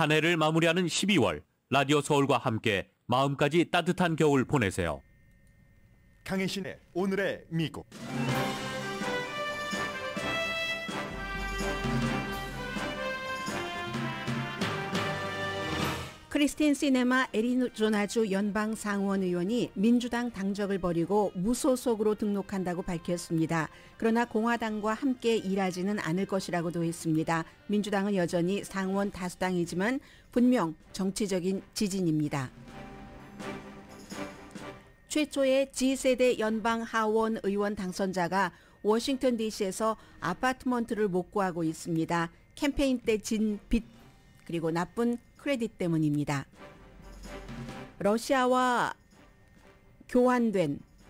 한 해를 마무리하는 12월, 라디오 서울과 함께 마음까지 따뜻한 겨울 보내세요. 강혜신의 오늘의 미국. 크리스틴 시네마 애리조나주 연방 상원 의원이 민주당 당적을 버리고 무소속으로 등록한다고 밝혔습니다. 그러나 공화당과 함께 일하지는 않을 것이라고도 했습니다. 민주당은 여전히 상원 다수당이지만 분명 정치적인 지진입니다. 최초의 G세대 연방 하원 의원 당선자가 워싱턴 DC에서 아파트먼트를 못 구하고 있습니다. 캠페인 때 진 빚 그리고 나쁜 크레딧 때문입니다. 러시아와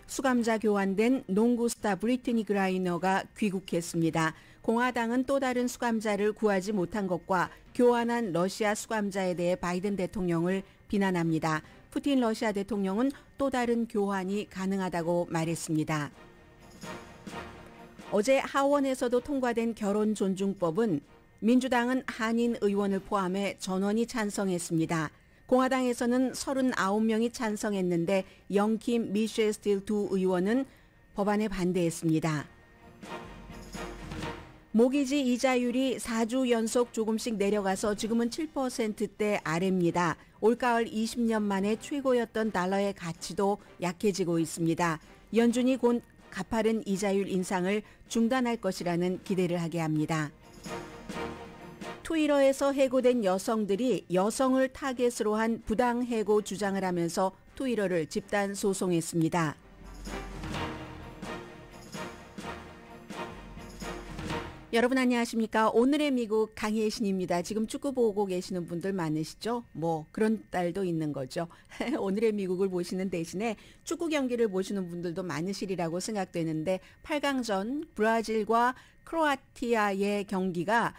수감자 교환된 농구 스타 브리트니 그라이너가 귀국했습니다. 공화당은 또 다른 수감자를 구하지 못한 것과 교환한 러시아 수감자에 대해 바이든 대통령을 비난합니다. 푸틴 러시아 대통령은 또 다른 교환이 가능하다고 말했습니다. 어제 하원에서도 통과된 결혼존중법은 민주당은 한인 의원을 포함해 전원이 찬성했습니다. 공화당에서는 39명이 찬성했는데 영킴, 미셸 스틸 두 의원은 법안에 반대했습니다. 모기지 이자율이 4주 연속 조금씩 내려가서 지금은 7%대 아래입니다. 올가을 20년 만에 최고였던 달러의 가치도 약해지고 있습니다. 연준이 곧 가파른 이자율 인상을 중단할 것이라는 기대를 하게 합니다. 트위터에서 해고된 여성들이 여성을 타겟으로 한 부당 해고 주장을 하면서 트위터를 집단 소송했습니다. 여러분 안녕하십니까? 오늘의 미국 강혜신입니다. 지금 축구 보고 계시는 분들 많으시죠? 그런 딸도 있는 거죠. 오늘의 미국을 보시는 대신에 축구 경기를 보시는 분들도 많으시리라고 생각되는데 8강전 브라질과 크로아티아의 경기가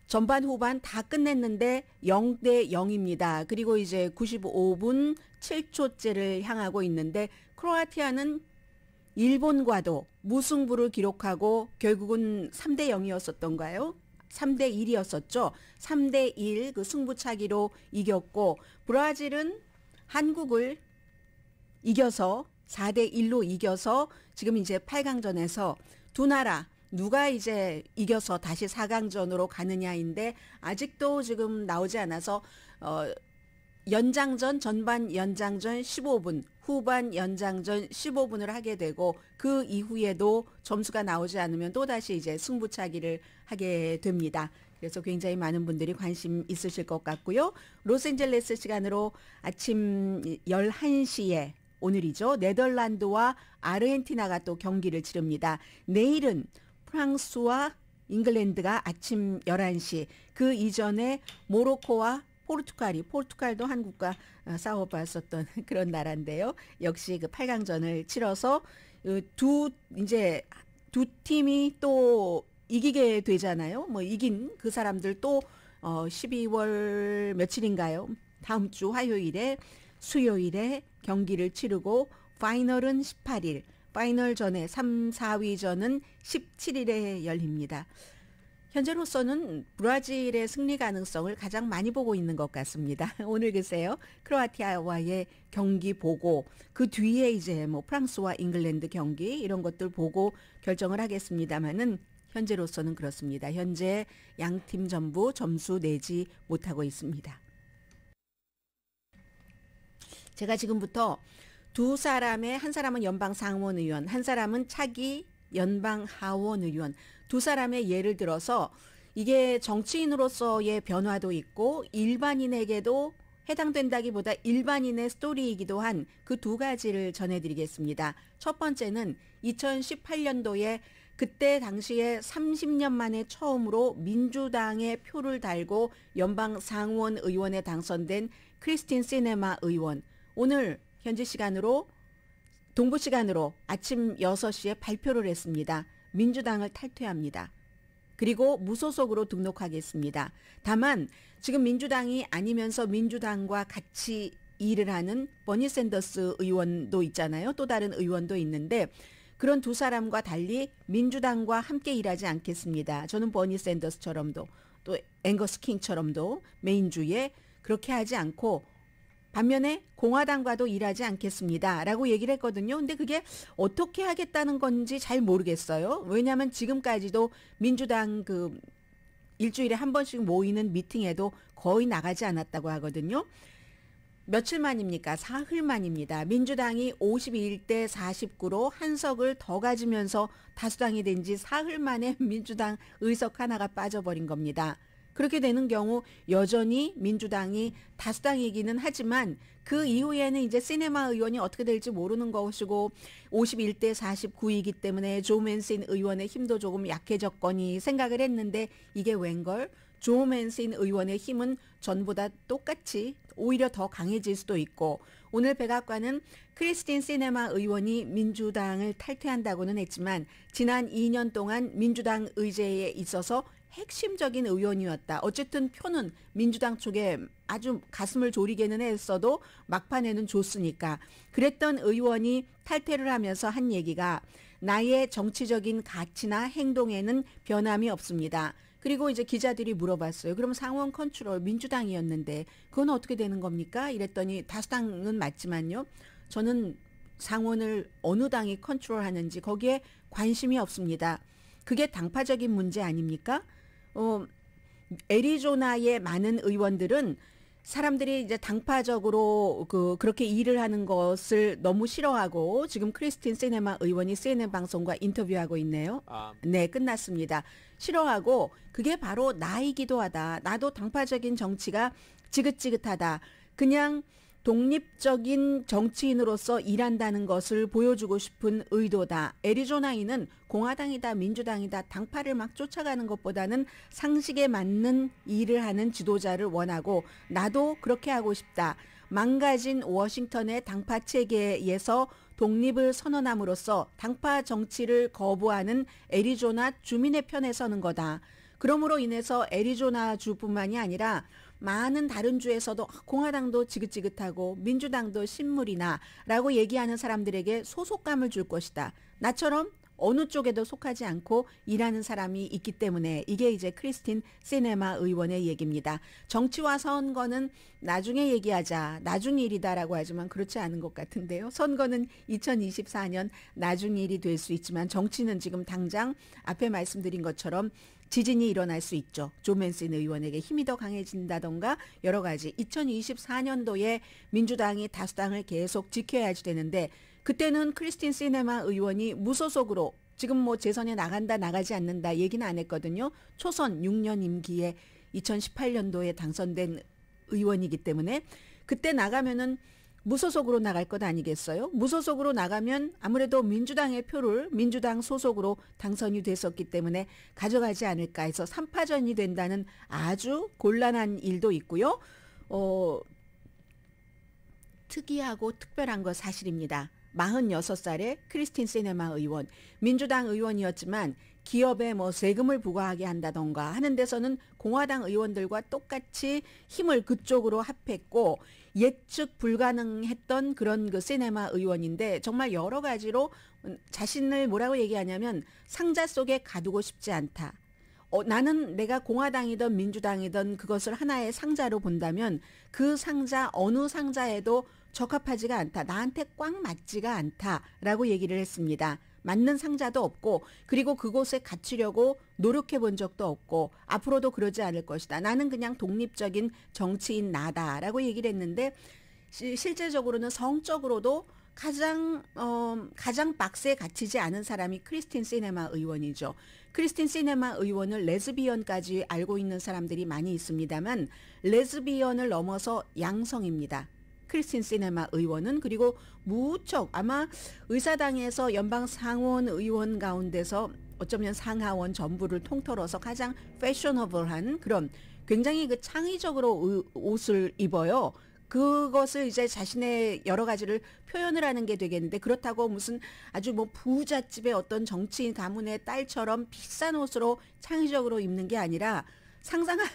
전반 후반 다 끝냈는데 0대 0입니다. 그리고 이제 95분 7초째를 향하고 있는데 크로아티아는 일본과도 무승부를 기록하고 결국은 3대 0이었었던가요? 3대 1이었었죠. 3대 1 그 승부차기로 이겼고 브라질은 한국을 이겨서 4대 1로 이겨서 지금 이제 8강전에서 두 나라 누가 이제 이겨서 다시 4강전으로 가느냐인데 아직도 지금 나오지 않아서 연장전, 전반 연장전 15분, 후반 연장전 15분을 하게 되고 그 이후에도 점수가 나오지 않으면 또다시 이제 승부차기를 하게 됩니다. 그래서 굉장히 많은 분들이 관심 있으실 것 같고요. 로스앤젤레스 시간으로 아침 11시에 오늘이죠. 네덜란드와 아르헨티나가 또 경기를 치릅니다. 내일은 프랑스와 잉글랜드가 아침 11시, 그 이전에 모로코와 포르투갈도 한국과 싸워봤었던 그런 나라인데요. 역시 그 8강전을 치러서 두 팀이 또 이기게 되잖아요. 이긴 그 사람들 또 12월 며칠인가요? 다음 주 화요일에 수요일에 경기를 치르고 파이널은 18일, 파이널 전에 3, 4위전은 17일에 열립니다. 현재로서는 브라질의 승리 가능성을 가장 많이 보고 있는 것 같습니다. 오늘 글쎄요, 크로아티아와의 경기 보고 그 뒤에 이제 프랑스와 잉글랜드 경기 이런 것들 보고 결정을 하겠습니다만은 현재로서는 그렇습니다. 현재 양팀 전부 점수 내지 못하고 있습니다. 제가 지금부터 두 사람의 한 사람은 연방 상원 의원, 한 사람은 차기 연방 하원 의원 두 사람의 예를 들어서 이게 정치인으로서의 변화도 있고 일반인에게도 해당된다기보다 일반인의 스토리이기도 한 그 두 가지를 전해드리겠습니다. 첫 번째는 2018년도에 그때 당시에 30년 만에 처음으로 민주당의 표를 달고 연방 상원 의원에 당선된 크리스틴 시네마 의원. 오늘 현지 시간으로 동부 시간으로 아침 6시에 발표를 했습니다. 민주당을 탈퇴합니다. 그리고 무소속으로 등록하겠습니다. 다만 지금 민주당이 아니면서 민주당과 같이 일을 하는 버니 샌더스 의원도 있잖아요. 또 다른 의원도 있는데 그런 두 사람과 달리 민주당과 함께 일하지 않겠습니다. 저는 버니 샌더스처럼도 또 앵거스 킹처럼도 메인주에 그렇게 하지 않고 반면에 공화당과도 일하지 않겠습니다 라고 얘기를 했거든요. 근데 그게 어떻게 하겠다는 건지 잘 모르겠어요. 왜냐하면 지금까지도 민주당 그 일주일에 한 번씩 모이는 미팅에도 거의 나가지 않았다고 하거든요. 며칠 만입니까? 사흘 만입니다. 민주당이 51대 49로 한 석을 더 가지면서 다수당이 된 지 사흘 만에 민주당 의석 하나가 빠져버린 겁니다. 그렇게 되는 경우 여전히 민주당이 다수당이기는 하지만 그 이후에는 이제 시네마 의원이 어떻게 될지 모르는 것이고 51대 49이기 때문에 조 맨신 의원의 힘도 조금 약해졌거니 생각을 했는데 이게 웬걸? 조 맨신 의원의 힘은 전보다 똑같이 오히려 더 강해질 수도 있고 오늘 백악관은 크리스틴 시네마 의원이 민주당을 탈퇴한다고는 했지만 지난 2년 동안 민주당 의제에 있어서 핵심적인 의원이었다. 어쨌든 표는 민주당 쪽에 아주 가슴을 졸이게는 했어도 막판에는 줬으니까. 그랬던 의원이 탈퇴를 하면서 한 얘기가 나의 정치적인 가치나 행동에는 변함이 없습니다. 그리고 이제 기자들이 물어봤어요. 그럼 상원 컨트롤 민주당이었는데 그건 어떻게 되는 겁니까? 이랬더니 다수당은 맞지만요. 저는 상원을 어느 당이 컨트롤하는지 거기에 관심이 없습니다. 그게 당파적인 문제 아닙니까? 애리조나의 많은 의원들은 사람들이 이제 당파적으로 그렇게 일을 하는 것을 너무 싫어하고 지금 크리스틴 시네마 의원이 CNN 방송과 인터뷰하고 있네요. 네, 끝났습니다. 싫어하고 그게 바로 나이기도 하다. 나도 당파적인 정치가 지긋지긋하다. 그냥 독립적인 정치인으로서 일한다는 것을 보여주고 싶은 의도다. 애리조나인은 공화당이다 민주당이다 당파를 막 쫓아가는 것보다는 상식에 맞는 일을 하는 지도자를 원하고 나도 그렇게 하고 싶다. 망가진 워싱턴의 당파 체계에서 독립을 선언함으로써 당파 정치를 거부하는 애리조나 주민의 편에 서는 거다. 그러므로 인해서 애리조나 주뿐만이 아니라 많은 다른 주에서도 공화당도 지긋지긋하고 민주당도 신물이나 라고 얘기하는 사람들에게 소속감을 줄 것이다. 나처럼 어느 쪽에도 속하지 않고 일하는 사람이 있기 때문에 이게 이제 크리스틴 시네마 의원의 얘기입니다. 정치와 선거는 나중에 얘기하자. 나중 일이다라고 하지만 그렇지 않은 것 같은데요. 선거는 2024년 나중 일이 될 수 있지만 정치는 지금 당장 앞에 말씀드린 것처럼 지진이 일어날 수 있죠. 조 맨신 의원에게 힘이 더 강해진다던가 여러 가지 2024년도에 민주당이 다수당을 계속 지켜야지 되는데 그때는 크리스틴 시네마 의원이 무소속으로 지금 뭐 재선에 나간다 나가지 않는다 얘기는 안 했거든요. 초선 6년 임기에 2018년도에 당선된 의원이기 때문에 그때 나가면은 무소속으로 나갈 것 아니겠어요? 무소속으로 나가면 아무래도 민주당의 표를 민주당 소속으로 당선이 됐었기 때문에 가져가지 않을까 해서 3파전이 된다는 아주 곤란한 일도 있고요. 특이하고 특별한 거 사실입니다. 46살의 크리스틴 시네마 의원, 민주당 의원이었지만 기업에 뭐 세금을 부과하게 한다던가 하는 데서는 공화당 의원들과 똑같이 힘을 그쪽으로 합했고 예측 불가능했던 그런 그 시네마 의원인데 정말 여러 가지로 자신을 뭐라고 얘기하냐면 상자 속에 가두고 싶지 않다. 나는 내가 공화당이든 민주당이든 그것을 하나의 상자로 본다면 그 상자 어느 상자에도 적합하지가 않다. 나한테 꽉 맞지가 않다라고 얘기를 했습니다. 맞는 상자도 없고 그리고 그곳에 갇히려고 노력해 본 적도 없고 앞으로도 그러지 않을 것이다. 나는 그냥 독립적인 정치인 나다라고 얘기를 했는데 실제적으로는 성적으로도 가장 박스에 갇히지 않은 사람이 크리스틴 시네마 의원이죠. 크리스틴 시네마 의원을 레즈비언까지 알고 있는 사람들이 많이 있습니다만 레즈비언을 넘어서 양성입니다. 크리스틴 시네마 의원은 그리고 무척 아마 의사당에서 연방 상원 의원 가운데서 어쩌면 상하원 전부를 통틀어서 가장 패셔너블한 그런 굉장히 그 창의적으로 옷을 입어요. 그것을 이제 자신의 여러 가지를 표현을 하는 게 되겠는데 그렇다고 무슨 아주 뭐 부잣집의 어떤 정치인 가문의 딸처럼 비싼 옷으로 창의적으로 입는 게 아니라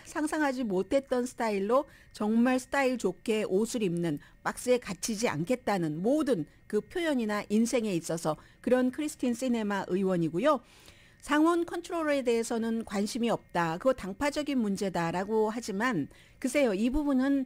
상상하지 못했던 스타일로 정말 스타일 좋게 옷을 입는 박스에 갇히지 않겠다는 모든 그 표현이나 인생에 있어서 그런 크리스틴 시네마 의원이고요. 상원 컨트롤러에 대해서는 관심이 없다. 그거 당파적인 문제다라고 하지만 글쎄요. 이 부분은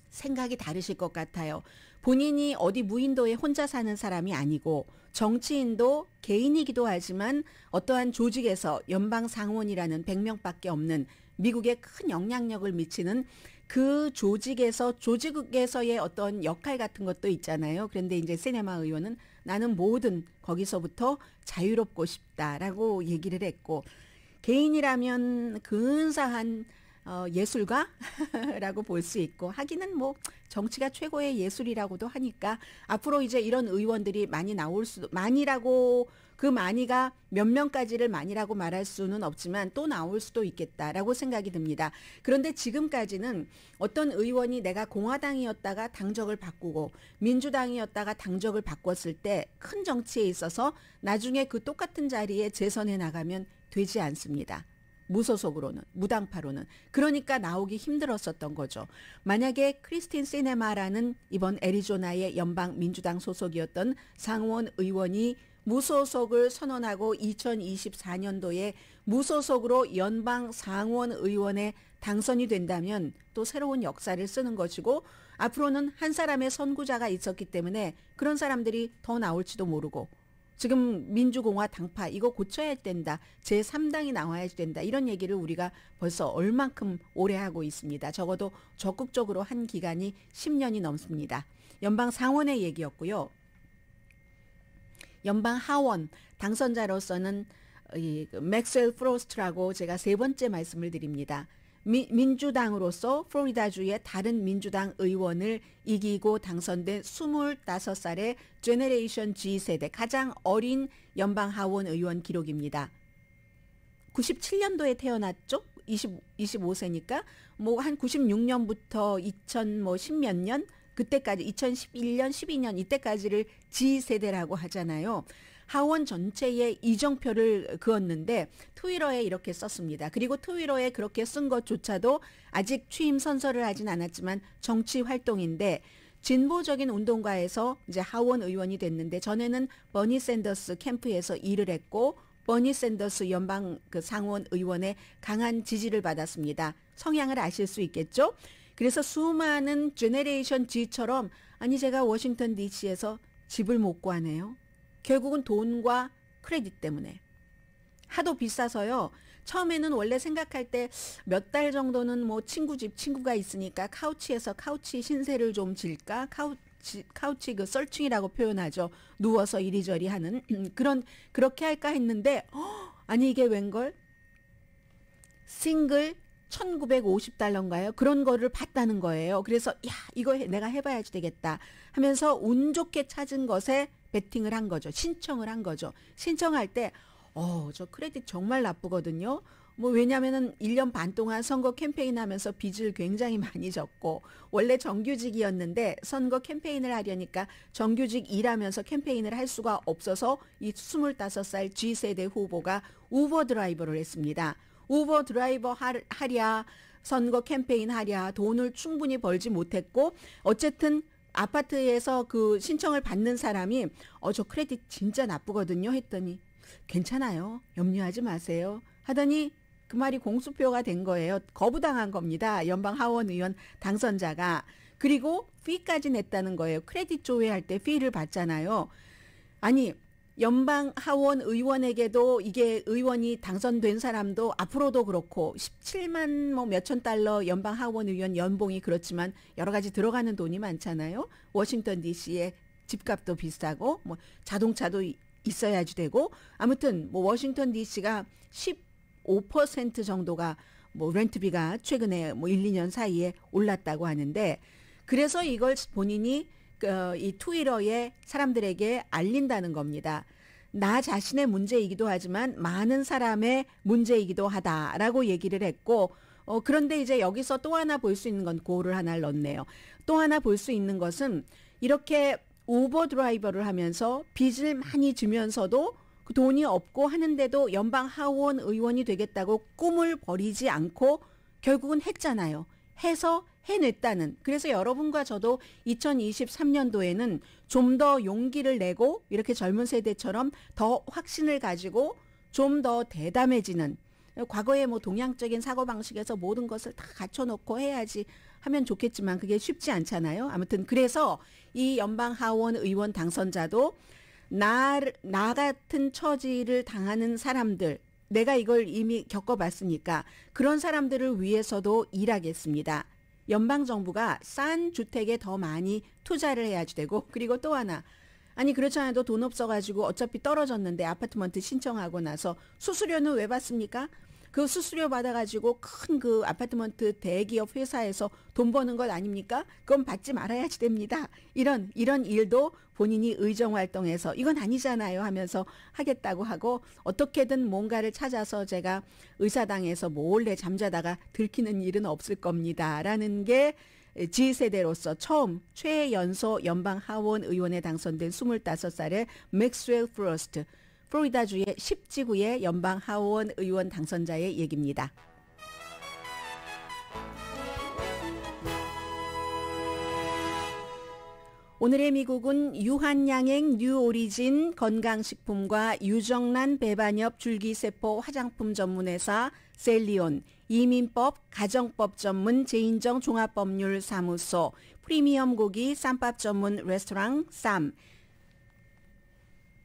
생각이 다르실 것 같아요. 본인이 어디 무인도에 혼자 사는 사람이 아니고 정치인도 개인이기도 하지만 어떠한 조직에서 연방 상원이라는 100명밖에 없는 미국에 큰 영향력을 미치는 그 조직에서의 어떤 역할 같은 것도 있잖아요. 그런데 이제 시네마 의원은 나는 뭐든 거기서부터 자유롭고 싶다라고 얘기를 했고, 개인이라면 근사한 예술가라고 볼 수 있고, 하기는 뭐 정치가 최고의 예술이라고도 하니까 앞으로 이제 이런 의원들이 많이 나올 수도, 많이라고, 그 많이가 몇 명까지를 많이라고 말할 수는 없지만 또 나올 수도 있겠다라고 생각이 듭니다. 그런데 지금까지는 어떤 의원이 내가 공화당이었다가 당적을 바꾸고 민주당이었다가 당적을 바꿨을 때 큰 정치에 있어서 나중에 그 똑같은 자리에 재선해 나가면 되지 않습니다. 무소속으로는, 무당파로는. 그러니까 나오기 힘들었었던 거죠. 만약에 크리스틴 시네마라는 이번 애리조나의 연방 민주당 소속이었던 상원 의원이 무소속을 선언하고 2024년도에 무소속으로 연방 상원 의원에 당선이 된다면 또 새로운 역사를 쓰는 것이고, 앞으로는 한 사람의 선구자가 있었기 때문에 그런 사람들이 더 나올지도 모르고, 지금 민주공화 당파 이거 고쳐야 된다. 제3당이 나와야 된다. 이런 얘기를 우리가 벌써 얼만큼 오래 하고 있습니다. 적어도 적극적으로 한 기간이 10년이 넘습니다. 연방 상원의 얘기였고요. 연방 하원 당선자로서는 이 맥스웰 프로스트라고 제가 세 번째 말씀을 드립니다. 민주당으로서 플로리다주의 다른 민주당 의원을 이기고 당선된 25살의 제너레이션 G 세대 가장 어린 연방 하원 의원 기록입니다. 97년도에 태어났죠? 25세니까 뭐 한 96년부터 2010몇 년 그때까지 2011년, 12년 이때까지를 G세대라고 하잖아요. 하원 전체에 이정표를 그었는데 트위터에 이렇게 썼습니다. 그리고 트위터에 그렇게 쓴 것조차도 아직 취임 선서를 하진 않았지만 정치 활동인데, 진보적인 운동가에서 이제 하원 의원이 됐는데 전에는 버니 샌더스 캠프에서 일을 했고 버니 샌더스 연방 그 상원 의원의 강한 지지를 받았습니다. 성향을 아실 수 있겠죠? 그래서 수많은 제너레이션 G처럼, 아니 제가 워싱턴 DC에서 집을 못 구하네요. 결국은 돈과 크레딧 때문에. 하도 비싸서요. 처음에는 원래 생각할 때 몇 달 정도는 뭐 친구가 있으니까 카우치에서 카우치 신세를 좀 질까? 카우치 그 썰충이라고 표현하죠. 누워서 이리저리 하는 그렇게 할까 했는데 아니 이게 웬걸? 싱글 1950달러인가요? 그런 거를 봤다는 거예요. 그래서 야 이거 내가 해봐야지 되겠다 하면서 운 좋게 찾은 것에 베팅을 한 거죠. 신청을 한 거죠. 신청할 때 저 크레딧 정말 나쁘거든요. 뭐 왜냐면은 1년 반 동안 선거 캠페인 하면서 빚을 굉장히 많이 졌고, 원래 정규직이었는데 선거 캠페인을 하려니까 정규직 일하면서 캠페인을 할 수가 없어서 이 25살 G세대 후보가 우버 드라이버를 했습니다. 우버 드라이버 하랴, 선거 캠페인 하랴, 돈을 충분히 벌지 못했고, 어쨌든 아파트에서 그 신청을 받는 사람이 저 크레딧 진짜 나쁘거든요 했더니 괜찮아요. 염려하지 마세요. 하더니 그 말이 공수표가 된 거예요. 거부당한 겁니다. 연방 하원 의원 당선자가. 그리고 피까지 냈다는 거예요. 크레딧 조회할 때 피를 받잖아요. 아니 연방 하원 의원에게도 이게 의원이 당선된 사람도 앞으로도 그렇고 17만 뭐 몇천 달러 연방 하원 의원 연봉이 그렇지만 여러 가지 들어가는 돈이 많잖아요. 워싱턴 DC에 집값도 비싸고 뭐 자동차도 있어야지 되고, 아무튼 뭐 워싱턴 DC가 15% 정도가 뭐 렌트비가 최근에 뭐 1, 2년 사이에 올랐다고 하는데, 그래서 이걸 본인이 이 트위터에 사람들에게 알린다는 겁니다. 나 자신의 문제이기도 하지만 많은 사람의 문제이기도 하다라고 얘기를 했고, 그런데 이제 여기서 또 하나 볼 수 있는 건 고를 하나를 넣네요. 또 하나 볼 수 있는 것은 이렇게 우버 드라이버를 하면서 빚을 많이 지면서도 그 돈이 없고 하는데도 연방 하원 의원이 되겠다고 꿈을 버리지 않고 결국은 했잖아요. 해서 해냈다는. 그래서 여러분과 저도 2023년도에는 좀 더 용기를 내고 이렇게 젊은 세대처럼 더 확신을 가지고 좀 더 대담해지는, 과거의 뭐 동양적인 사고방식에서 모든 것을 다 갖춰놓고 해야지 하면 좋겠지만 그게 쉽지 않잖아요. 아무튼 그래서 이 연방하원 의원 당선자도 나 같은 처지를 당하는 사람들, 내가 이걸 이미 겪어봤으니까 그런 사람들을 위해서도 일하겠습니다. 연방정부가 싼 주택에 더 많이 투자를 해야지 되고, 그리고 또 하나, 아니 그렇지 않아도 돈 없어가지고 어차피 떨어졌는데 아파트먼트 신청하고 나서 수수료는 왜 받습니까? 그 수수료 받아가지고 큰 그 아파트먼트 대기업 회사에서 돈 버는 것 아닙니까? 그건 받지 말아야지 됩니다. 이런 일도 본인이 의정활동에서 이건 아니잖아요 하면서 하겠다고 하고, 어떻게든 뭔가를 찾아서 제가 의사당에서 몰래 잠자다가 들키는 일은 없을 겁니다 라는 게 G세대로서 처음 최연소 연방 하원 의원에 당선된 25살의 맥스웰 프로스트, 플로리다주의 10지구의 연방 하원 의원 당선자의 얘기입니다. 오늘의 미국은 유한양행 뉴오리진 건강식품과 유정란 배반엽 줄기세포 화장품 전문회사 셀리온, 이민법 가정법 전문 제인정 종합법률사무소, 프리미엄 고기 쌈밥 전문 레스토랑 쌈,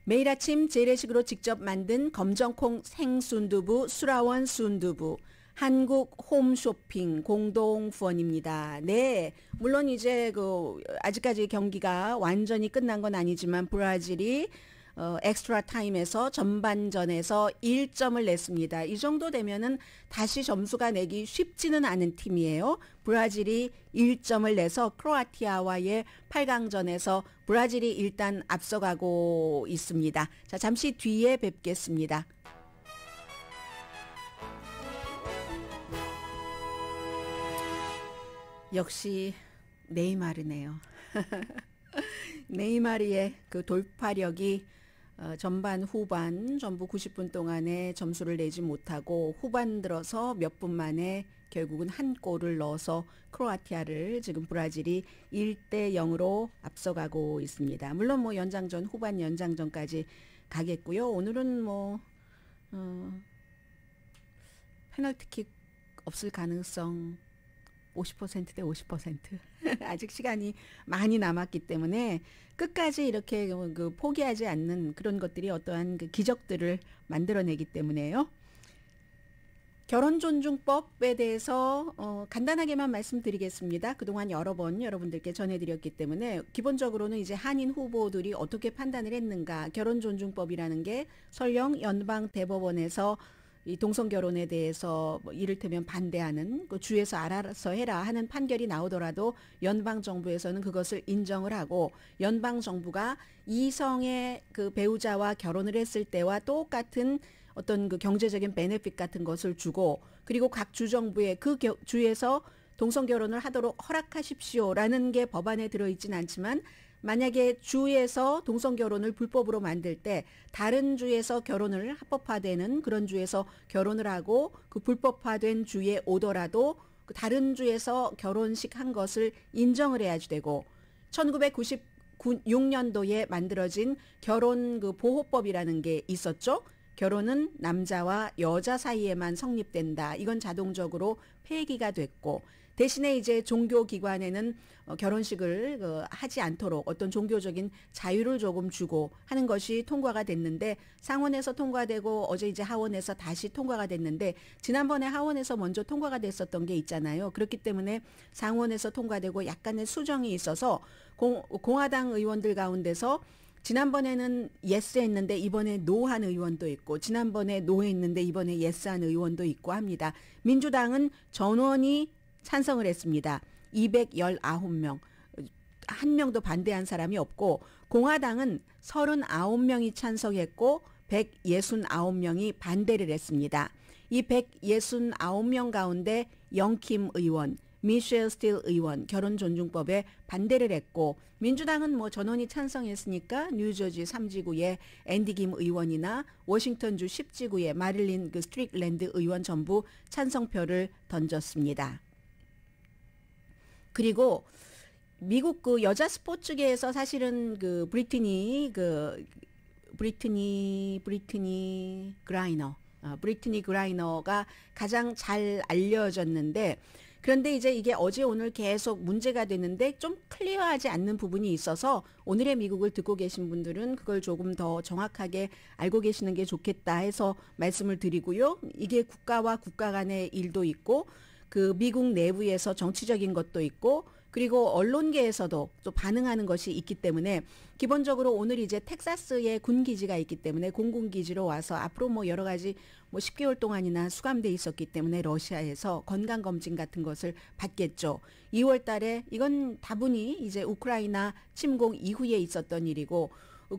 매일 아침 재래식으로 직접 만든 검정콩 생순두부 수라원 순두부, 한국 홈쇼핑 공동 후원입니다. 네, 물론 이제 아직까지 경기가 완전히 끝난 건 아니지만 브라질이 엑스트라 타임에서 전반전에서 1점을 냈습니다. 이 정도 되면은 다시 점수가 내기 쉽지는 않은 팀이에요. 브라질이 1점을 내서 크로아티아와의 8강전에서 브라질이 일단 앞서가고 있습니다. 자, 잠시 뒤에 뵙겠습니다. 역시 네이마르네요. 네이마르의 그 돌파력이 전반 후반 전부 90분 동안에 점수를 내지 못하고 후반 들어서 몇 분 만에 결국은 한 골을 넣어서 크로아티아를 지금 브라질이 1대0으로 앞서가고 있습니다. 물론 뭐 연장전 후반 연장전까지 가겠고요. 오늘은 뭐 페널티킥 없을 가능성 50%대 50%. 아직 시간이 많이 남았기 때문에 끝까지 이렇게 포기하지 않는 그런 것들이 어떠한 그 기적들을 만들어내기 때문에요. 결혼존중법에 대해서 간단하게만 말씀드리겠습니다. 그동안 여러 번 여러분들께 전해드렸기 때문에 기본적으로는 이제 한인 후보들이 어떻게 판단을 했는가. 결혼존중법이라는 게 설령 연방대법원에서 이 동성결혼에 대해서 뭐 이를테면 반대하는 그 주에서 알아서 해라 하는 판결이 나오더라도 연방정부에서는 그것을 인정을 하고, 연방정부가 이성의 그 배우자와 결혼을 했을 때와 똑같은 어떤 그 경제적인 베네핏 같은 것을 주고, 그리고 각 주정부에 그 주에서 동성결혼을 하도록 허락하십시오라는 게 법안에 들어있진 않지만, 만약에 주에서 동성결혼을 불법으로 만들 때 다른 주에서 결혼을 합법화되는 그런 주에서 결혼을 하고 그 불법화된 주에 오더라도 그 다른 주에서 결혼식 한 것을 인정을 해야지 되고, 1996년도에 만들어진 결혼 그 보호법이라는 게 있었죠. 결혼은 남자와 여자 사이에만 성립된다. 이건 자동적으로 폐기가 됐고, 대신에 이제 종교기관에는 결혼식을 하지 않도록 어떤 종교적인 자유를 조금 주고 하는 것이 통과가 됐는데, 상원에서 통과되고 어제 이제 하원에서 다시 통과가 됐는데, 지난번에 하원에서 먼저 통과가 됐었던 게 있잖아요. 그렇기 때문에 상원에서 통과되고 약간의 수정이 있어서 공화당 의원들 가운데서 지난번에는 예스 했는데 이번에 노한 의원도 있고, 지난번에 노 했는데 이번에 예스한 의원도 있고 합니다. 민주당은 전원이 찬성을 했습니다. 219명. 한 명도 반대한 사람이 없고, 공화당은 39명이 찬성했고 169명이 반대를 했습니다. 이 169명 가운데 영킴 의원, 미셸 스틸 의원 결혼존중법에 반대를 했고, 민주당은 뭐 전원이 찬성했으니까 뉴저지 3지구의 앤디 김 의원이나 워싱턴주 10지구의 마릴린 그 스트릭랜드 의원 전부 찬성표를 던졌습니다. 그리고 미국 그 여자 스포츠계에서 사실은 그 브리트니 그 브리트니 그라이너. 브리트니 그라이너가 가장 잘 알려졌는데, 그런데 이제 이게 어제 오늘 계속 문제가 되는데 좀 클리어하지 않는 부분이 있어서 오늘의 미국을 듣고 계신 분들은 그걸 조금 더 정확하게 알고 계시는 게 좋겠다 해서 말씀을 드리고요. 이게 국가와 국가 간의 일도 있고 그 미국 내부에서 정치적인 것도 있고 그리고 언론계에서도 또 반응하는 것이 있기 때문에 기본적으로 오늘 이제 텍사스에 군기지가 있기 때문에 공군기지로 와서 앞으로 뭐 여러 가지 뭐 10개월 동안이나 수감돼 있었기 때문에 러시아에서 건강검진 같은 것을 받겠죠. 2월 달에 이건 다분히 이제 우크라이나 침공 이후에 있었던 일이고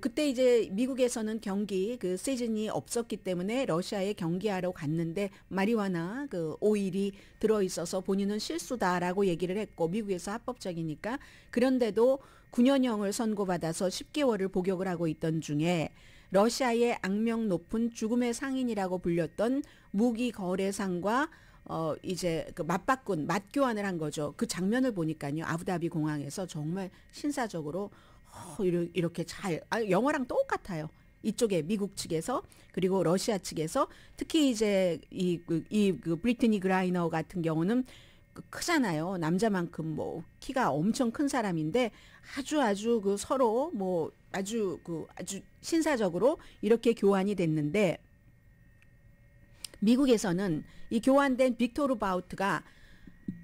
그때 이제 미국에서는 경기 그 시즌이 없었기 때문에 러시아에 경기하러 갔는데 마리화나 그 오일이 들어 있어서 본인은 실수다라고 얘기를 했고 미국에서 합법적이니까 그런데도 9년형을 선고받아서 10개월을 복역을 하고 있던 중에 러시아의 악명 높은 죽음의 상인이라고 불렸던 무기 거래상과 이제 그 맞교환을 한 거죠. 그 장면을 보니까요. 아부다비 공항에서 정말 신사적으로 이렇게 잘 영화랑 똑같아요. 이쪽에 미국 측에서 그리고 러시아 측에서 특히 이제 그 브리트니 그라이너 같은 경우는 크잖아요. 남자만큼 뭐 키가 엄청 큰 사람인데 아주 그 서로 뭐 아주 신사적으로 이렇게 교환이 됐는데 미국에서는 이 교환된 빅토르 바우트가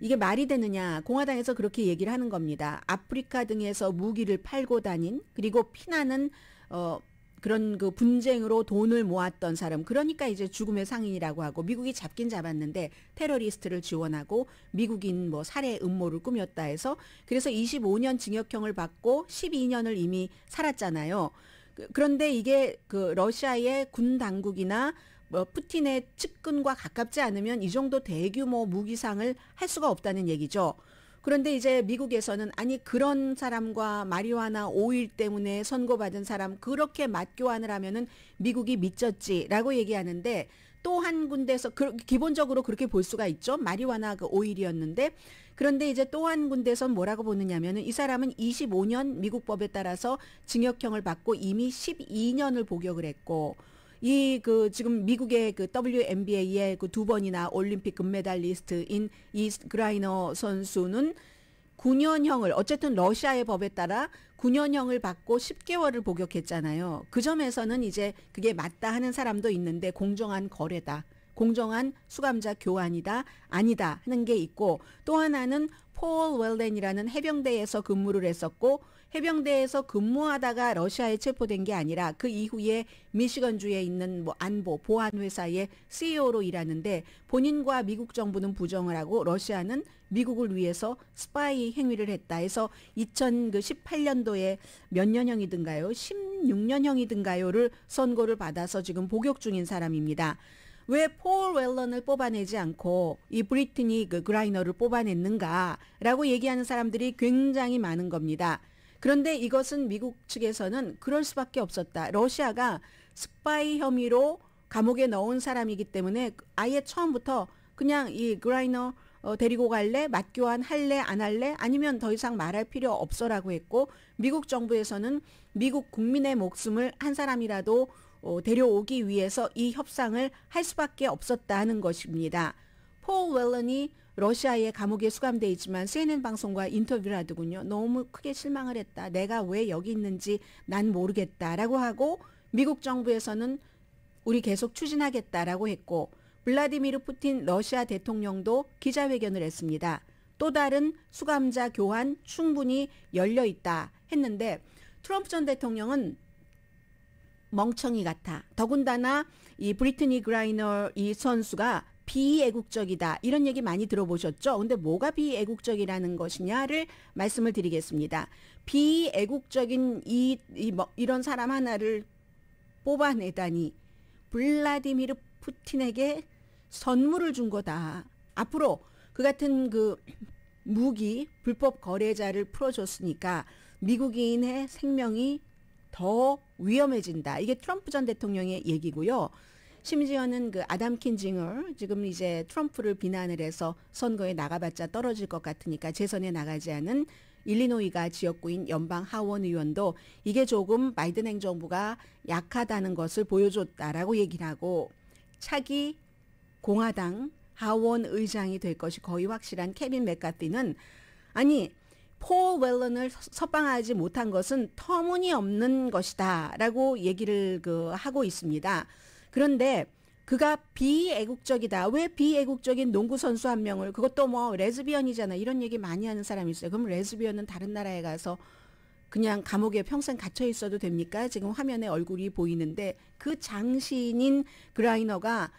이게 말이 되느냐 공화당에서 그렇게 얘기를 하는 겁니다. 아프리카 등에서 무기를 팔고 다닌 그리고 피나는 그런 그 분쟁으로 돈을 모았던 사람 그러니까 이제 죽음의 상인이라고 하고 미국이 잡긴 잡았는데 테러리스트를 지원하고 미국인 뭐 살해 음모를 꾸몄다 해서 그래서 25년 징역형을 받고 12년을 이미 살았잖아요. 그런데 이게 그 러시아의 군 당국이나 뭐 푸틴의 측근과 가깝지 않으면 이 정도 대규모 무기상을 할 수가 없다는 얘기죠. 그런데 이제 미국에서는 아니 그런 사람과 마리화나 오일 때문에 선고받은 사람 그렇게 맞교환을 하면은 미국이 미쳤지라고 얘기하는데 또 한 군데서 기본적으로 그렇게 볼 수가 있죠. 마리화나 그 오일이었는데 그런데 이제 또 한 군데선 뭐라고 보느냐면은 이 사람은 25년 미국 법에 따라서 징역형을 받고 이미 12년을 복역을 했고 지금 미국의 그 WNBA의 그 2번이나 올림픽 금메달리스트인 이 그라이너 선수는 9년형을 어쨌든 러시아의 법에 따라 9년형을 받고 10개월을 복역했잖아요. 그 점에서는 이제 그게 맞다 하는 사람도 있는데 공정한 거래다. 공정한 수감자 교환이다. 아니다 하는 게 있고 또 하나는 폴 웰렌이라는 해병대에서 근무를 했었고 해병대에서 근무하다가 러시아에 체포된 게 아니라 그 이후에 미시건주에 있는 뭐 안보 보안 회사의 CEO로 일하는데 본인과 미국 정부는 부정을 하고 러시아는 미국을 위해서 스파이 행위를 했다 해서 2018년도에 몇 년형이든가요? 16년형이든가요를 선고를 받아서 지금 복역 중인 사람입니다. 왜 폴 웰런을 뽑아내지 않고 이 브리트니 그라이너를 뽑아냈는가라고 얘기하는 사람들이 굉장히 많은 겁니다. 그런데 이것은 미국 측에서는 그럴 수밖에 없었다. 러시아가 스파이 혐의로 감옥에 넣은 사람이기 때문에 아예 처음부터 그냥 이 그라이너 데리고 갈래? 맞교환 할래? 안 할래? 아니면 더 이상 말할 필요 없어라고 했고 미국 정부에서는 미국 국민의 목숨을 한 사람이라도 데려오기 위해서 이 협상을 할 수밖에 없었다 하는 것입니다. 폴 웰런이 러시아의 감옥에 수감돼 있지만 CNN 방송과 인터뷰를 하더군요. 너무 크게 실망을 했다. 내가 왜 여기 있는지 난 모르겠다라고 하고 미국 정부에서는 우리 계속 추진하겠다라고 했고 블라디미르 푸틴 러시아 대통령도 기자회견을 했습니다. 또 다른 수감자 교환 충분히 열려 있다 했는데 트럼프 전 대통령은 멍청이 같아. 더군다나 이 브리트니 그라이너 이 선수가 비애국적이다. 이런 얘기 많이 들어보셨죠? 근데 뭐가 비애국적이라는 것이냐를 말씀을 드리겠습니다. 비애국적인 이런 사람 하나를 뽑아내다니 블라디미르 푸틴에게 선물을 준 거다. 앞으로 그 같은 그 무기 불법 거래자를 풀어줬으니까 미국인의 생명이 더 위험해진다. 이게 트럼프 전 대통령의 얘기고요. 심지어는 그 아담 킨징어 지금 이제 트럼프를 비난을 해서 선거에 나가봤자 떨어질 것 같으니까 재선에 나가지 않은 일리노이가 지역구인 연방 하원 의원도 이게 조금 바이든 행정부가 약하다는 것을 보여줬다라고 얘기를 하고 차기 공화당 하원 의장이 될 것이 거의 확실한 케빈 맥카티는 아니 폴 웰런을 석방하지 못한 것은 터무니없는 것이다라고 얘기를 하고 있습니다. 그런데 그가 비애국적이다. 왜 비애국적인 농구 선수 한 명을 그것도 뭐 레즈비언이잖아. 이런 얘기 많이 하는 사람이 있어요. 그럼 레즈비언은 다른 나라에 가서 그냥 감옥에 평생 갇혀 있어도 됩니까? 지금 화면에 얼굴이 보이는데 그 장신인 그라이너가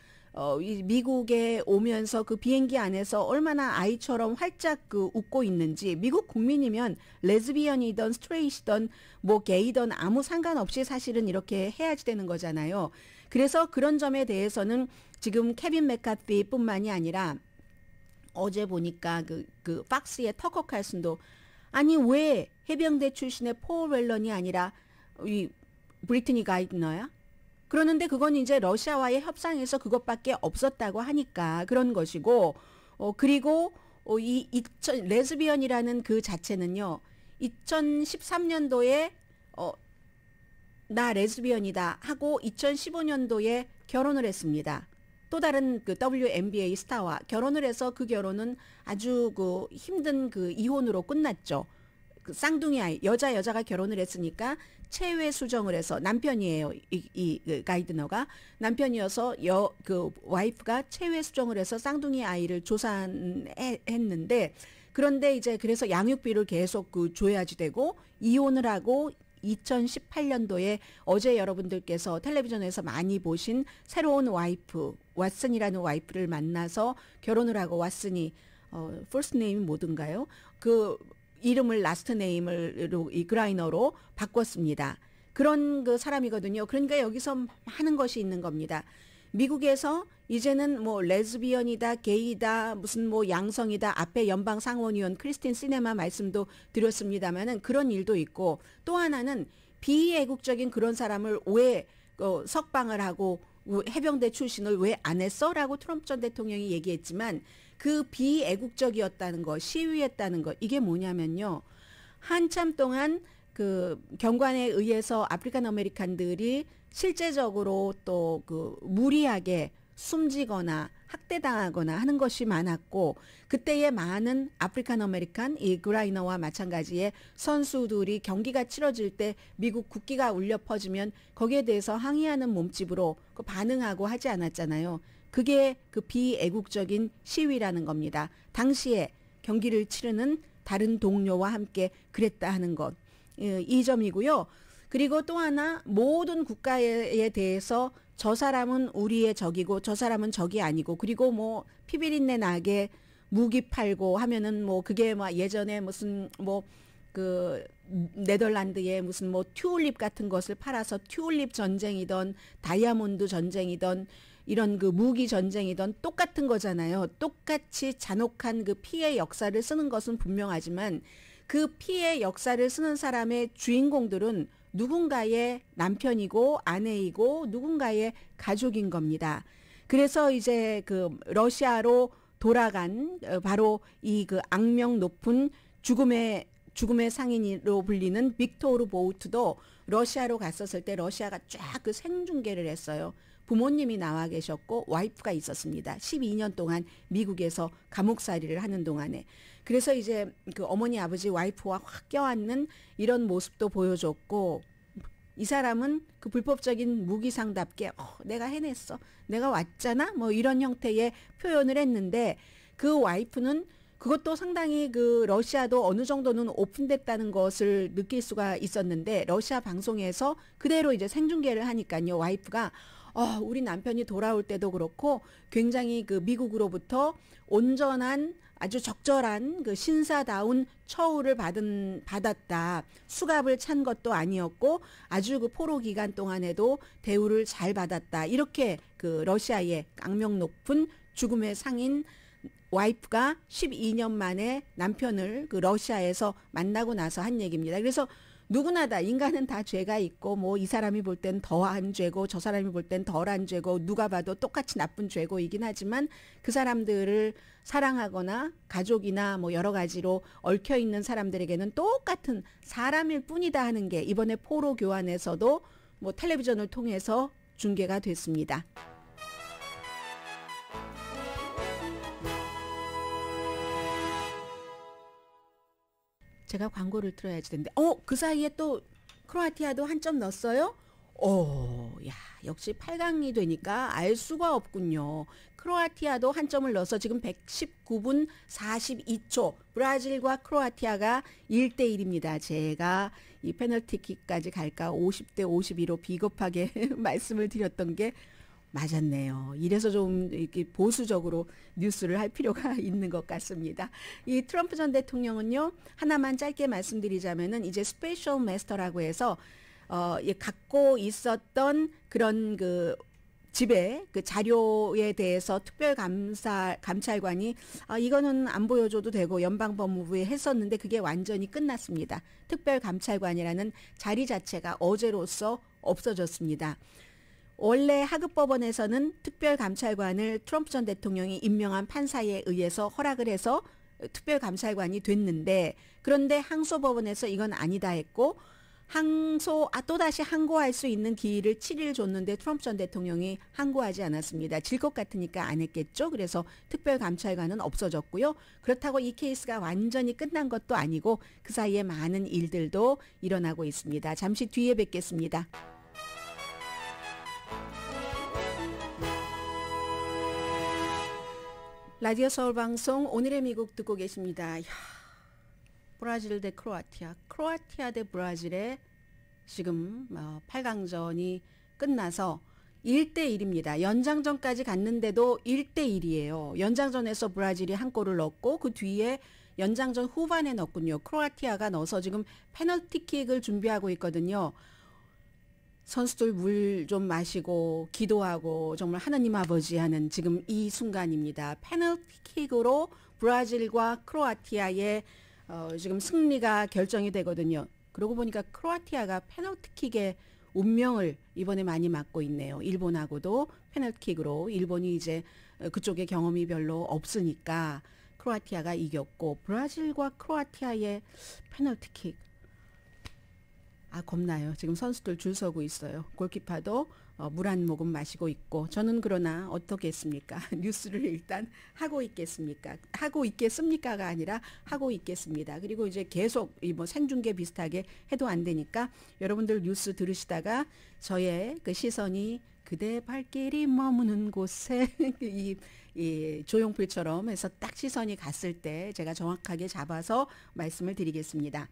미국에 오면서 그 비행기 안에서 얼마나 아이처럼 활짝 웃고 있는지 미국 국민이면 레즈비언이든 스트레이트든 뭐 게이든 아무 상관없이 사실은 이렇게 해야지 되는 거잖아요. 그래서 그런 점에 대해서는 지금 케빈 맥카티뿐만이 아니라 어제 보니까 그 박스의 터커 칼슨도 아니 왜 해병대 출신의 폴 웰런이 아니라 이 브리트니 가이드너야? 그러는데 그건 이제 러시아와의 협상에서 그것밖에 없었다고 하니까 그런 것이고 그리고 레즈비언이라는 그 자체는요. 2013년도에 나 레즈비언이다 하고 2015년도에 결혼을 했습니다. 또 다른 그 WNBA 스타와 결혼을 해서 그 결혼은 아주 힘든 이혼으로 끝났죠. 그 쌍둥이 아이 여자가 결혼을 했으니까 체외 수정을 해서 남편이에요. 이 가이드너가 남편이어서 그 와이프가 체외 수정을 해서 쌍둥이 아이를 조산했는데 그런데 이제 그래서 양육비를 계속 줘야지 되고 이혼을 하고 2018년도에 어제 여러분들께서 텔레비전에서 많이 보신 새로운 와이프 왓슨이라는 와이프를 만나서 결혼을 하고 왓슨이 first name 뭐든가요? 그 이름을 라스트 네임으로 이 그라이너로 바꿨습니다. 그런 그 사람이거든요. 그러니까 여기서 많은 것이 있는 겁니다. 미국에서 이제는 뭐 레즈비언이다, 게이다, 무슨 뭐 양성이다. 앞에 연방 상원의원 크리스틴 시네마 말씀도 드렸습니다만은 그런 일도 있고 또 하나는 비애국적인 그런 사람을 왜 석방을 하고 해병대 출신을 왜 안 했어라고 트럼프 전 대통령이 얘기했지만 그 비애국적이었다는 거, 시위했다는 거 이게 뭐냐면요. 한참 동안 그 경관에 의해서 아프리칸 아메리칸들이 실제적으로 또 무리하게 숨지거나 학대당하거나 하는 것이 많았고 그때의 많은 아프리칸 아메리칸 이 그라이너와 마찬가지의 선수들이 경기가 치러질 때 미국 국기가 울려 퍼지면 거기에 대해서 항의하는 몸집으로 반응하고 하지 않았잖아요. 그게 그 비애국적인 시위라는 겁니다. 당시에 경기를 치르는 다른 동료와 함께 그랬다 하는 것. 이 점이고요. 그리고 또 하나 모든 국가에 대해서 저 사람은 우리의 적이고 저 사람은 적이 아니고 그리고 뭐 피비린내 나게 무기 팔고 하면은 뭐 그게 막 예전에 무슨 뭐 그 네덜란드에 무슨 뭐 튤립 같은 것을 팔아서 튤립 전쟁이던 다이아몬드 전쟁이던 이런 그 무기 전쟁이던 똑같은 거잖아요. 똑같이 잔혹한 그 피해 역사를 쓰는 것은 분명하지만 그 피해 역사를 쓰는 사람의 주인공들은 누군가의 남편이고 아내이고 누군가의 가족인 겁니다. 그래서 이제 그 러시아로 돌아간 바로 이 그 악명 높은 죽음의 상인으로 불리는 빅토르 보우트도 러시아로 갔었을 때 러시아가 쫙 그 생중계를 했어요. 부모님이 나와 계셨고 와이프가 있었습니다. 12년 동안 미국에서 감옥살이를 하는 동안에. 그래서 이제 그 어머니 아버지 와이프와 확 껴안는 이런 모습도 보여줬고 이 사람은 그 불법적인 무기상답게 내가 해냈어. 내가 왔잖아. 뭐 이런 형태의 표현을 했는데 그 와이프는 그것도 상당히 그 러시아도 어느 정도는 오픈됐다는 것을 느낄 수가 있었는데 러시아 방송에서 그대로 이제 생중계를 하니까요. 와이프가 우리 남편이 돌아올 때도 그렇고 굉장히 그 미국으로부터 온전한 아주 적절한 그 신사다운 처우를 받았다. 수갑을 찬 것도 아니었고 아주 그 포로 기간 동안에도 대우를 잘 받았다. 이렇게 그 러시아의 악명 높은 죽음의 상인 와이프가 12년 만에 남편을 그 러시아에서 만나고 나서 한 얘기입니다. 그래서 누구나 다 인간은 다 죄가 있고 뭐 이 사람이 볼 땐 더한 죄고 저 사람이 볼 땐 덜한 죄고 누가 봐도 똑같이 나쁜 죄고이긴 하지만 그 사람들을 사랑하거나 가족이나 뭐 여러 가지로 얽혀 있는 사람들에게는 똑같은 사람일 뿐이다 하는 게 이번에 포로 교환에서도 뭐 텔레비전을 통해서 중계가 됐습니다. 제가 광고를 틀어야지 되는데 그 사이에 또 크로아티아도 한 점 넣었어요? 야, 역시 8강이 되니까 알 수가 없군요. 크로아티아도 한 점을 넣어서 지금 119분 42초 브라질과 크로아티아가 1대1입니다. 제가 이 페널티킥까지 갈까 50대 52로 비겁하게 말씀을 드렸던 게 맞았네요. 이래서 좀 이렇게 보수적으로 뉴스를 할 필요가 있는 것 같습니다. 이 트럼프 전 대통령은요, 하나만 짧게 말씀드리자면은 이제 스페셜 마스터라고 해서 갖고 있었던 그런 그 집에 그 자료에 대해서 특별감찰관이 이거는 안 보여줘도 되고 연방법무부에 했었는데 그게 완전히 끝났습니다. 특별감찰관이라는 자리 자체가 어제로서 없어졌습니다. 원래 하급법원에서는 특별감찰관을 트럼프 전 대통령이 임명한 판사에 의해서 허락을 해서 특별감찰관이 됐는데 그런데 항소법원에서 이건 아니다 했고 또다시 항고할 수 있는 기일을 7일 줬는데 트럼프 전 대통령이 항고하지 않았습니다. 질 것 같으니까 안 했겠죠. 그래서 특별감찰관은 없어졌고요. 그렇다고 이 케이스가 완전히 끝난 것도 아니고 그 사이에 많은 일들도 일어나고 있습니다. 잠시 뒤에 뵙겠습니다. 라디오 서울 방송 오늘의 미국 듣고 계십니다. 브라질 대 크로아티아 대 브라질의 지금 8강전이 끝나서 1대1입니다. 연장전까지 갔는데도 1대1이에요. 연장전에서 브라질이 한 골을 넣고 그 뒤에 연장전 후반에 넣었군요. 크로아티아가 넣어서 지금 페널티킥을 준비하고 있거든요. 선수들 물 좀 마시고 기도하고 정말 하나님 아버지 하는 지금 이 순간입니다. 페널티킥으로 브라질과 크로아티아의 지금 승리가 결정이 되거든요. 그러고 보니까 크로아티아가 페널티킥의 운명을 이번에 많이 맞고 있네요. 일본하고도 페널티킥으로 일본이 이제 그쪽에 경험이 별로 없으니까 크로아티아가 이겼고 브라질과 크로아티아의 페널티킥 겁나요. 지금 선수들 줄 서고 있어요. 골키퍼도 물 한 모금 마시고 있고 저는 그러나 어떻겠습니까? 뉴스를 일단 하고 있겠습니까가 아니라 하고 있겠습니다. 그리고 이제 계속 뭐 생중계 비슷하게 해도 안 되니까 여러분들 뉴스 들으시다가 저의 그 시선이 그대 발길이 머무는 곳에 이 조용필처럼 해서 딱 시선이 갔을 때 제가 정확하게 잡아서 말씀을 드리겠습니다.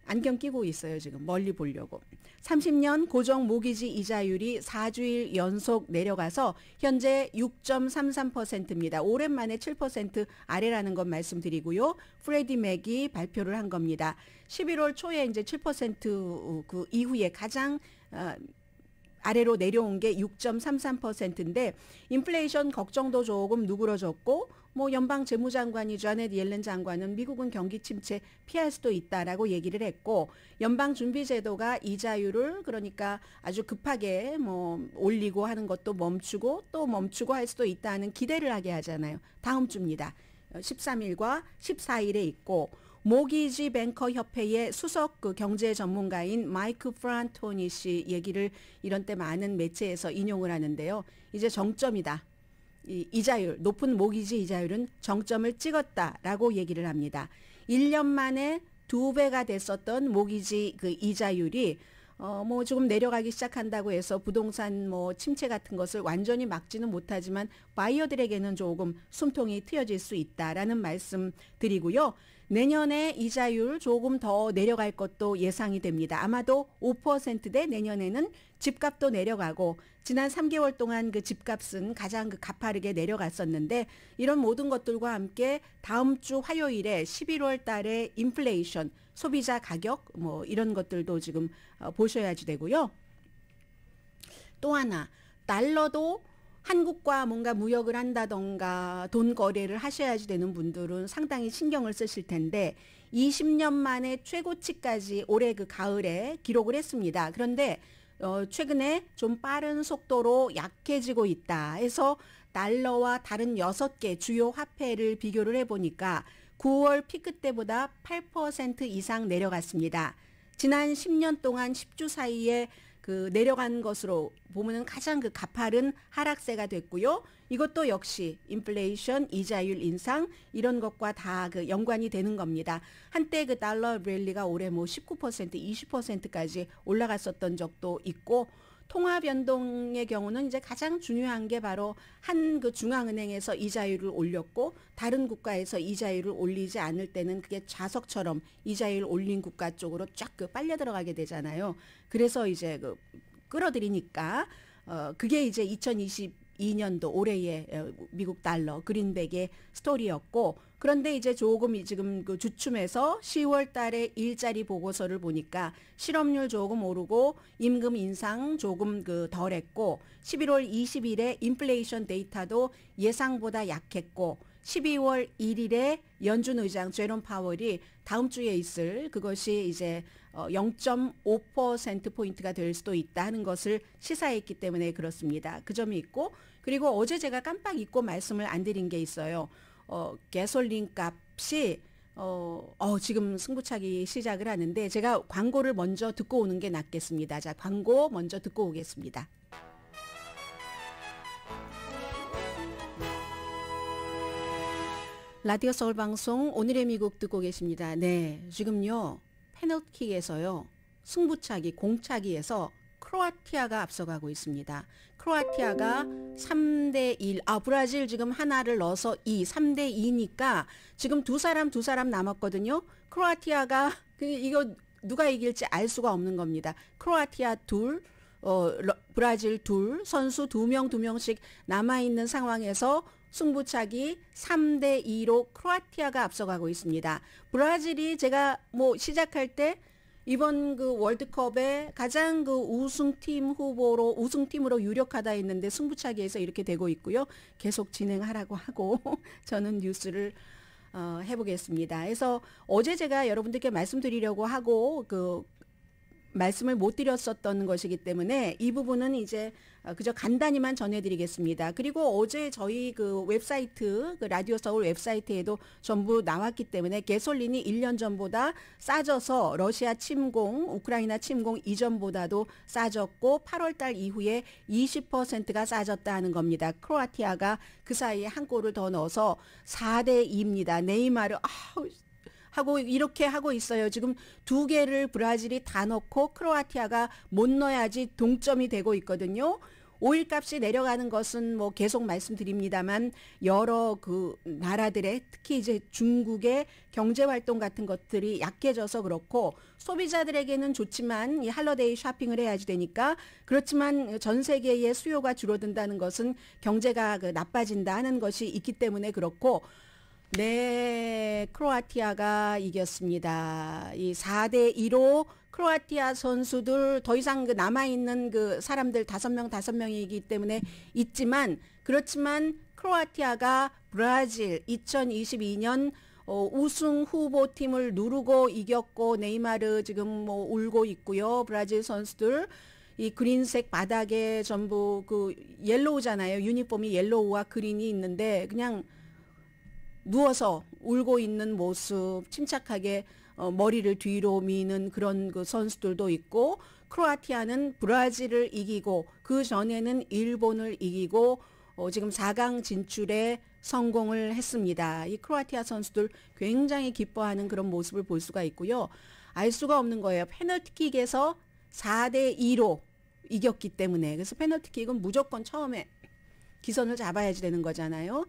안경 끼고 있어요. 지금 멀리 보려고. 30년 고정 모기지 이자율이 4주일 연속 내려가서 현재 6.33%입니다. 오랜만에 7% 아래라는 건 말씀드리고요. 프레디 맥이 발표를 한 겁니다. 11월 초에 이제 7% 그 이후에 가장 아래로 내려온 게 6.33%인데 인플레이션 걱정도 조금 누그러졌고 뭐 연방 재무장관이 자넷 옐렌 장관은 미국은 경기 침체 피할 수도 있다라고 얘기를 했고 연방 준비제도가 이자율을 그러니까 아주 급하게 뭐 올리고 하는 것도 멈추고 또 멈추고 할 수도 있다는 기대를 하게 하잖아요. 다음 주입니다. 13일과 14일에 있고 모기지 뱅커 협회의 수석 그 경제 전문가인 마이크 프란토니 씨 얘기를 이런 때 많은 매체에서 인용을 하는데요. 이제 정점이다. 이자율, 높은 모기지 이자율은 정점을 찍었다라고 얘기를 합니다. 1년 만에 2배가 됐었던 모기지 그 이자율이 뭐 조금 내려가기 시작한다고 해서 부동산 뭐 침체 같은 것을 완전히 막지는 못하지만 바이어들에게는 조금 숨통이 트여질 수 있다라는 말씀 드리고요. 내년에 이자율 조금 더 내려갈 것도 예상이 됩니다. 아마도 5%대 내년에는 집값도 내려가고 지난 3개월 동안 그 집값은 가장 그 가파르게 내려갔었는데 이런 모든 것들과 함께 다음 주 화요일에 11월 달에 인플레이션, 소비자 가격 뭐 이런 것들도 지금 보셔야지 되고요. 또 하나 달러도 한국과 뭔가 무역을 한다던가 돈 거래를 하셔야지 되는 분들은 상당히 신경을 쓰실 텐데 20년 만에 최고치까지 올해 그 가을에 기록을 했습니다. 그런데 최근에 좀 빠른 속도로 약해지고 있다 해서 달러와 다른 6개 주요 화폐를 비교를 해보니까 9월 피크 때보다 8% 이상 내려갔습니다. 지난 10년 동안 10주 사이에 그 내려간 것으로 보면은 가장 그 가파른 하락세가 됐고요. 이것도 역시 인플레이션, 이자율 인상 이런 것과 다 그 연관이 되는 겁니다. 한때 그 달러 랠리가 올해 뭐 19%, 20%까지 올라갔었던 적도 있고 통화 변동의 경우는 이제 가장 중요한 게 바로 한 그 중앙은행에서 이자율을 올렸고 다른 국가에서 이자율을 올리지 않을 때는 그게 자석처럼 이자율 올린 국가 쪽으로 쫙 그 빨려 들어가게 되잖아요. 그래서 이제 그 끌어들이니까 그게 이제 2022년도 올해의 미국 달러 그린백의 스토리였고 그런데 이제 조금 지금 그 주춤해서 10월 달에 일자리 보고서를 보니까 실업률 조금 오르고 임금 인상 조금 그 덜했고 11월 20일에 인플레이션 데이터도 예상보다 약했고 12월 1일에 연준 의장 제롬 파월이 다음 주에 있을 그것이 이제 0.5%포인트가 될 수도 있다 하는 것을 시사했기 때문에 그렇습니다. 그 점이 있고 그리고 어제 제가 깜빡 잊고 말씀을 안 드린 게 있어요. 가솔린 값이 지금 승부차기 시작을 하는데 제가 광고를 먼저 듣고 오는 게 낫겠습니다. 자, 광고 먼저 듣고 오겠습니다. 라디오 서울 방송 오늘의 미국 듣고 계십니다. 네, 지금요 페널티킥에서요 승부차기 공차기에서 크로아티아가 앞서가고 있습니다. 크로아티아가 3대1. 브라질 지금 하나를 넣어서 3대2니까 지금 두 사람 남았거든요. 크로아티아가 이거 누가 이길지 알 수가 없는 겁니다. 크로아티아 둘, 브라질 둘, 선수 2명씩 남아있는 상황에서 승부차기 3대2로 크로아티아가 앞서가고 있습니다. 브라질이 제가 뭐 시작할 때 이번 그 월드컵에 가장 그 우승팀으로 유력하다 했는데 승부차기에서 이렇게 되고 있고요. 계속 진행하라고 하고 저는 뉴스를 해보겠습니다. 그래서 어제 제가 여러분들께 말씀드리려고 하고 그 말씀을 못 드렸었던 것이기 때문에 이 부분은 이제 그저 간단히만 전해드리겠습니다. 그리고 어제 저희 그 웹사이트, 그 라디오 서울 웹사이트에도 전부 나왔기 때문에 가솔린이 1년 전보다 싸져서 러시아 침공, 우크라이나 침공 이전보다도 싸졌고 8월 달 이후에 20%가 싸졌다 하는 겁니다. 크로아티아가 그 사이에 한 골을 더 넣어서 4대2입니다. 네이마르 하고 이렇게 하고 있어요. 지금 2개를 브라질이 다 넣고 크로아티아가 못 넣어야지 동점이 되고 있거든요. 오일 값이 내려가는 것은 뭐 계속 말씀드립니다만 여러 그 나라들의 특히 이제 중국의 경제 활동 같은 것들이 약해져서 그렇고 소비자들에게는 좋지만 이 할러데이 쇼핑을 해야지 되니까 그렇지만 전 세계의 수요가 줄어든다는 것은 경제가 나빠진다 하는 것이 있기 때문에 그렇고 네, 크로아티아가 이겼습니다. 이 4대2로 크로아티아 선수들 더 이상 그 남아있는 그 사람들 5명이기 때문에 있지만 그렇지만 크로아티아가 브라질 2022년 우승 후보팀을 누르고 이겼고 네이마르 지금 뭐 울고 있고요. 브라질 선수들 이 그린색 바닥에 전부 그 옐로우잖아요. 유니폼이 옐로우와 그린이 있는데 그냥 누워서 울고 있는 모습, 침착하게 머리를 뒤로 미는 그런 그 선수들도 있고 크로아티아는 브라질을 이기고 그 전에는 일본을 이기고 지금 4강 진출에 성공을 했습니다. 이 크로아티아 선수들 굉장히 기뻐하는 그런 모습을 볼 수가 있고요. 알 수가 없는 거예요. 페널티킥에서 4대2로 이겼기 때문에. 그래서 페널티킥은 무조건 처음에 기선을 잡아야지 되는 거잖아요.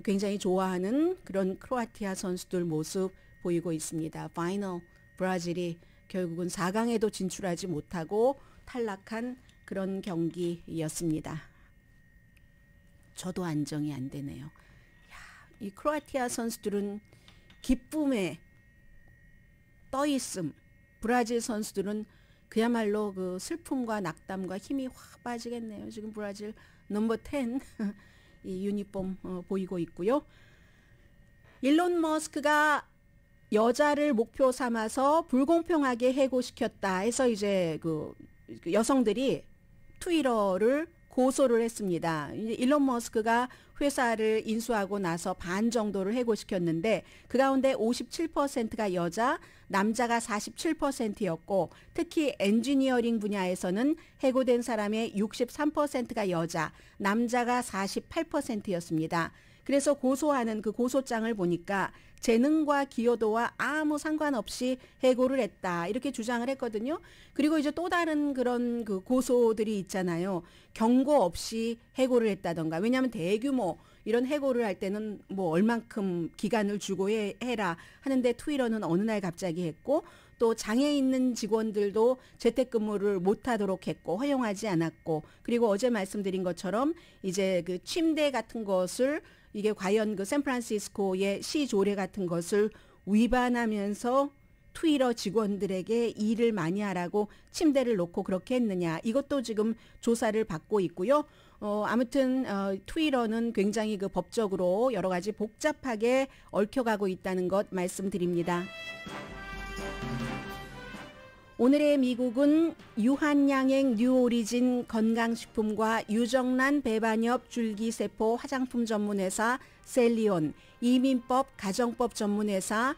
굉장히 좋아하는 그런 크로아티아 선수들 모습 보이고 있습니다. 파이널 브라질이 결국은 4강에도 진출하지 못하고 탈락한 그런 경기였습니다. 저도 안정이 안 되네요. 이 크로아티아 선수들은 기쁨에 떠 있음. 브라질 선수들은 그야말로 그 슬픔과 낙담과 힘이 확 빠지겠네요. 지금 브라질 넘버 10 이 유니폼 보이고 있고요. 일론 머스크가 여자를 목표 삼아서 불공평하게 해고시켰다 해서 이제 그 여성들이 트위터를 고소를 했습니다. 이제 일론 머스크가 회사를 인수하고 나서 반 정도를 해고시켰는데 그 가운데 57%가 여자, 남자가 47%였고 특히 엔지니어링 분야에서는 해고된 사람의 63%가 여자, 남자가 48%였습니다. 그래서 고소하는 그 고소장을 보니까 재능과 기여도와 아무 상관없이 해고를 했다 이렇게 주장을 했거든요. 그리고 이제 또 다른 그런 그 고소들이 있잖아요. 경고 없이 해고를 했다던가. 왜냐하면 대규모 이런 해고를 할 때는 뭐 얼만큼 기간을 주고 해라 하는데 트위터는 어느 날 갑자기 했고 또 장애 있는 직원들도 재택근무를 못하도록 했고 허용하지 않았고 그리고 어제 말씀드린 것처럼 이제 그 침대 같은 것을 이게 과연 그 샌프란시스코의 시 조례 같은 것을 위반하면서 트위터 직원들에게 일을 많이 하라고 침대를 놓고 그렇게 했느냐. 이것도 지금 조사를 받고 있고요. 아무튼 트위터는 굉장히 그 법적으로 여러 가지 복잡하게 얽혀가고 있다는 것 말씀드립니다. 오늘의 미국은 유한양행 뉴오리진 건강식품과 유정란 배반엽 줄기세포 화장품 전문회사 셀리온, 이민법 가정법 전문회사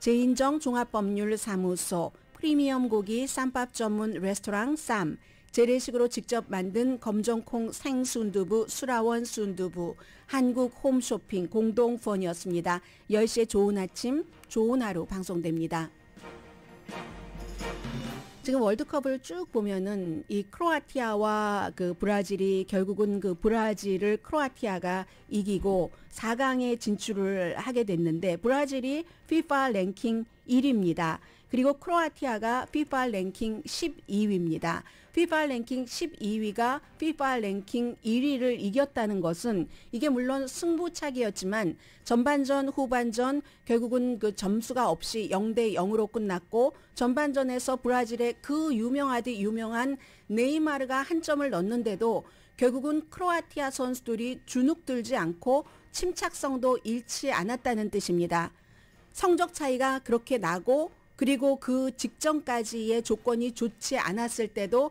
제인정 종합법률사무소, 프리미엄 고기 쌈밥 전문 레스토랑 쌈, 재래식으로 직접 만든 검정콩 생순두부 수라원 순두부, 한국 홈쇼핑 공동후원이었습니다. 10시에 좋은 아침, 좋은 하루 방송됩니다. 지금 월드컵을 쭉 보면은 이 크로아티아와 그 브라질이 결국은 그 브라질을 크로아티아가 이기고 4강에 진출을 하게 됐는데 브라질이 FIFA 랭킹 1위입니다. 그리고 크로아티아가 FIFA 랭킹 12위입니다. FIFA 랭킹 12위가 FIFA 랭킹 1위를 이겼다는 것은 이게 물론 승부차기였지만 전반전, 후반전 결국은 그 점수가 없이 0대 0으로 끝났고 전반전에서 브라질의 그 유명한 네이마르가 한 점을 넣는데도 결국은 크로아티아 선수들이 주눅들지 않고 침착성도 잃지 않았다는 뜻입니다. 성적 차이가 그렇게 나고 그리고 그 직전까지의 조건이 좋지 않았을 때도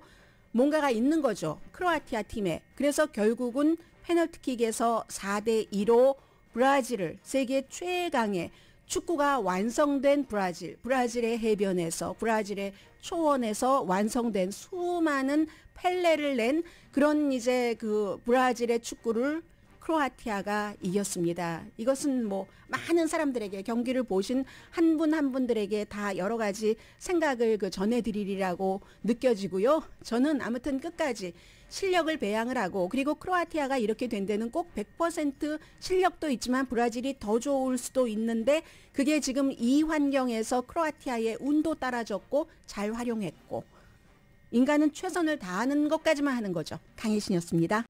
뭔가가 있는 거죠. 크로아티아 팀에. 그래서 결국은 페널티킥에서 4대 2로 브라질을 세계 최강의 축구가 완성된 브라질의 해변에서 브라질의 초원에서 완성된 수많은 펠레를 낸 그런 이제 그 브라질의 축구를 크로아티아가 이겼습니다. 이것은 뭐 많은 사람들에게 경기를 보신 한 분 한 분들에게 다 여러 가지 생각을 그 전해드리리라고 느껴지고요. 저는 아무튼 끝까지 실력을 배양을 하고 그리고 크로아티아가 이렇게 된 데는 꼭 100% 실력도 있지만 브라질이 더 좋을 수도 있는데 그게 지금 이 환경에서 크로아티아의 운도 따라줬고 잘 활용했고 인간은 최선을 다하는 것까지만 하는 거죠. 강혜신이었습니다.